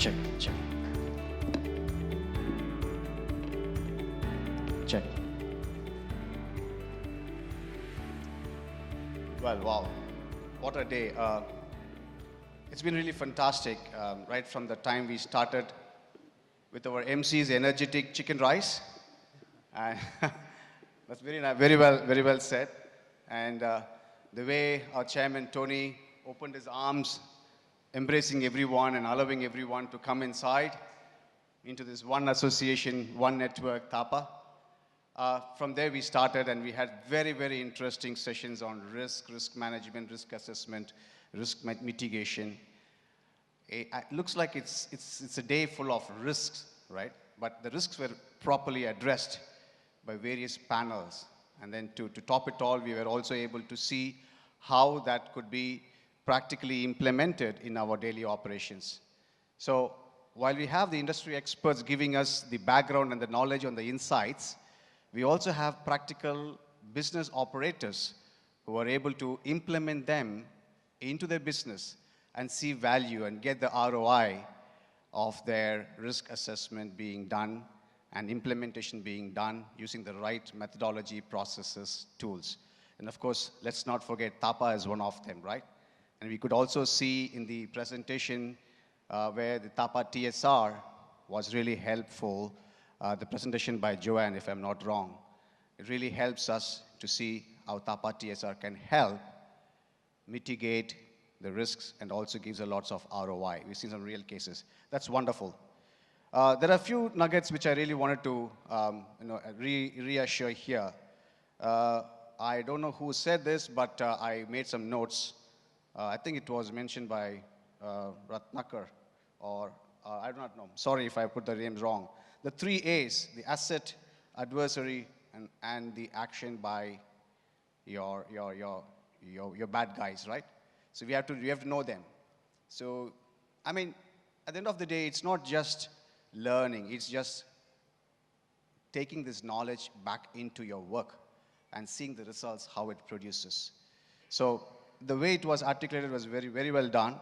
Check, check. Check. Well, wow, what a day. It's been really fantastic, right from the time we started with our MC's energetic chicken rice. And that's very well said. And the way our chairman, Tony, opened his arms, embracing everyone and allowing everyone to come inside into this one association, one network, TAPA. From there we started and we had very interesting sessions on risk management, risk assessment, risk mitigation. It looks like it's a day full of risks, right? But the risks were properly addressed by various panels. And then to top it all, we were also able to see how that could be practically implemented in our daily operations. So while we have the industry experts giving us the background and the knowledge on the insights, we also have practical business operators who are able to implement them into their business and see value and get the ROI of their risk assessment being done and implementation being done using the right methodology, processes, tools. And of course, let's not forget TAPA is one of them, right? And we could also see in the presentation where the TAPA TSR was really helpful, the presentation by Joanne, if I'm not wrong. It really helps us to see how TAPA TSR can help mitigate the risks and also gives a lots of ROI. We've seen some real cases. That's wonderful. There are a few nuggets which I really wanted to reassure here. I don't know who said this, but I made some notes. I think it was mentioned by Ratnakar, or I do not know. Sorry if I put the names wrong. The 3 A's, the asset, adversary, and the action by your bad guys, right? So we have to know them. So, I mean, at the end of the day, it's not just learning. It's just taking this knowledge back into your work and seeing the results, how it produces. So the way it was articulated was very well done.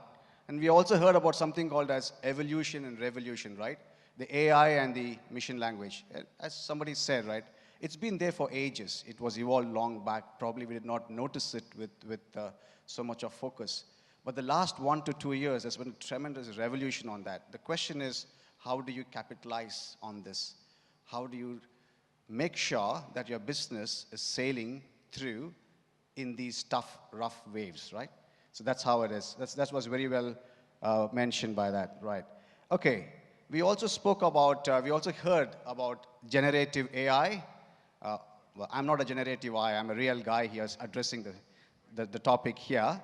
And we also heard about something called as evolution and revolution, right? The AI and the machine language. As somebody said, right? It's been there for ages. It was evolved long back. Probably we did not notice it with so much of focus. But the last 1 to 2 years, there's been a tremendous revolution on that. The question is, how do you capitalize on this? How do you make sure that your business is sailing through in these tough, rough waves, right? So that's how it is. That was very well mentioned by that, right? Okay, we also spoke about, we also heard about generative AI. Well, I'm not a generative AI, I'm a real guy here addressing the topic here.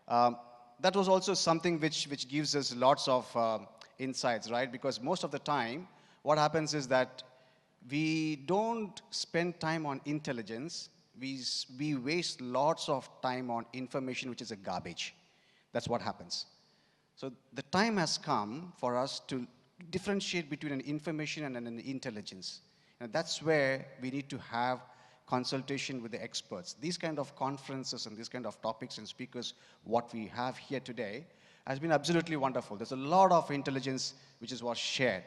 That was also something which gives us lots of insights, right? Because most of the time, what happens is that we don't spend time on intelligence. We waste lots of time on information which is a garbage. That's what happens. So the time has come for us to differentiate between an information and an intelligence. And that's where we need to have consultation with the experts. These kind of conferences and these kind of topics and speakers, what we have here today, has been absolutely wonderful. There's a lot of intelligence which was shared,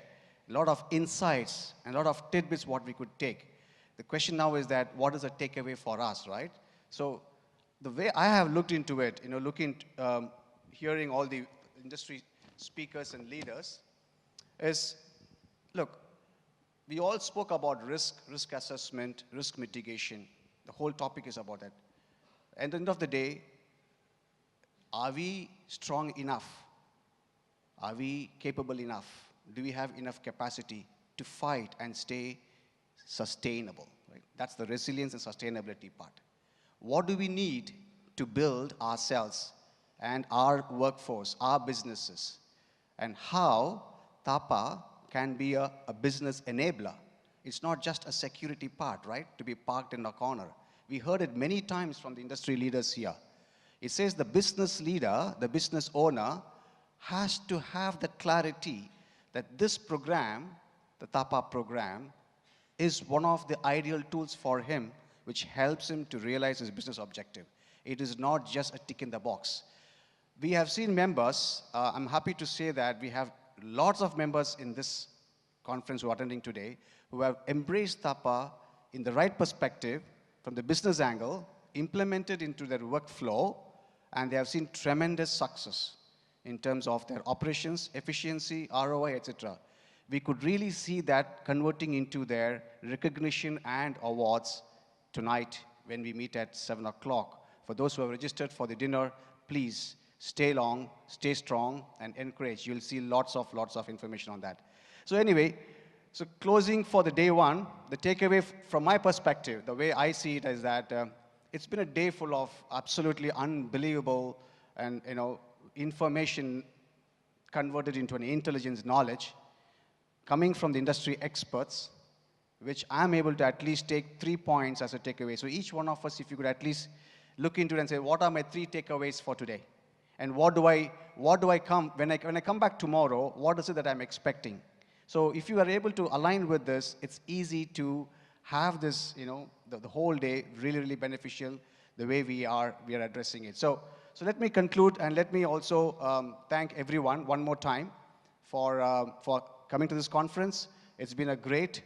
a lot of insights, and a lot of tidbits what we could take. The question now is that what is a takeaway for us, right? So the way I have looked into it, hearing all the industry speakers and leaders, is, look, we all spoke about risk assessment, risk mitigation. The whole topic is about that. At the end of the day, are we strong enough? Are we capable enough? Do we have enough capacity to fight and stay sustainable? Right? That's the resilience and sustainability part. What do we need to build ourselves and our workforce, our businesses? And how TAPA can be a business enabler. It's not just a security part, right? To be parked in a corner. We heard it many times from the industry leaders here. It says the business leader, the business owner, has to have the clarity that this program, the TAPA program, is one of the ideal tools for him which helps him to realize his business objective. It is not just a tick in the box. We have seen members, I'm happy to say that we have lots of members in this conference who are attending today who have embraced TAPA in the right perspective, from the business angle, implemented into their workflow, and they have seen tremendous success in terms of their operations, efficiency, ROI, etc. We could really see that converting into their recognition and awards tonight when we meet at 7 o'clock. For those who have registered for the dinner, please stay long, stay strong, and encourage. You'll see lots of information on that. So anyway, so closing for the day one, the takeaway from my perspective, the way I see it is that it's been a day full of absolutely unbelievable and information converted into an intelligence knowledge coming from the industry experts, which I'm able to at least take 3 points as a takeaway. So each one of us, if you could at least look into it and say, what are my 3 takeaways for today? And what do I come, when I come back tomorrow, what is it that I'm expecting? So if you are able to align with this, it's easy to have this, the whole day really beneficial the way we are addressing it. So let me conclude, and let me also thank everyone one more time for coming to this conference. It's been a great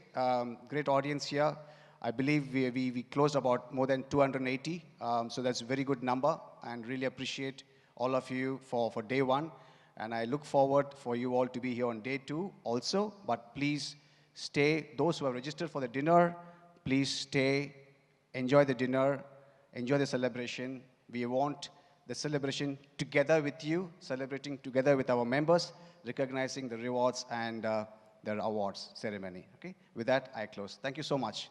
audience here. I believe we closed about more than 280, so that's a very good number, and really appreciate all of you for day one. And I look forward for you all to be here on day 2 also. But please stay. Those who have registered for the dinner, please stay. Enjoy the dinner. Enjoy the celebration. We want the celebration together with you, celebrating together with our members, recognizing the rewards and their awards ceremony. Okay? With that, I close. Thank you so much.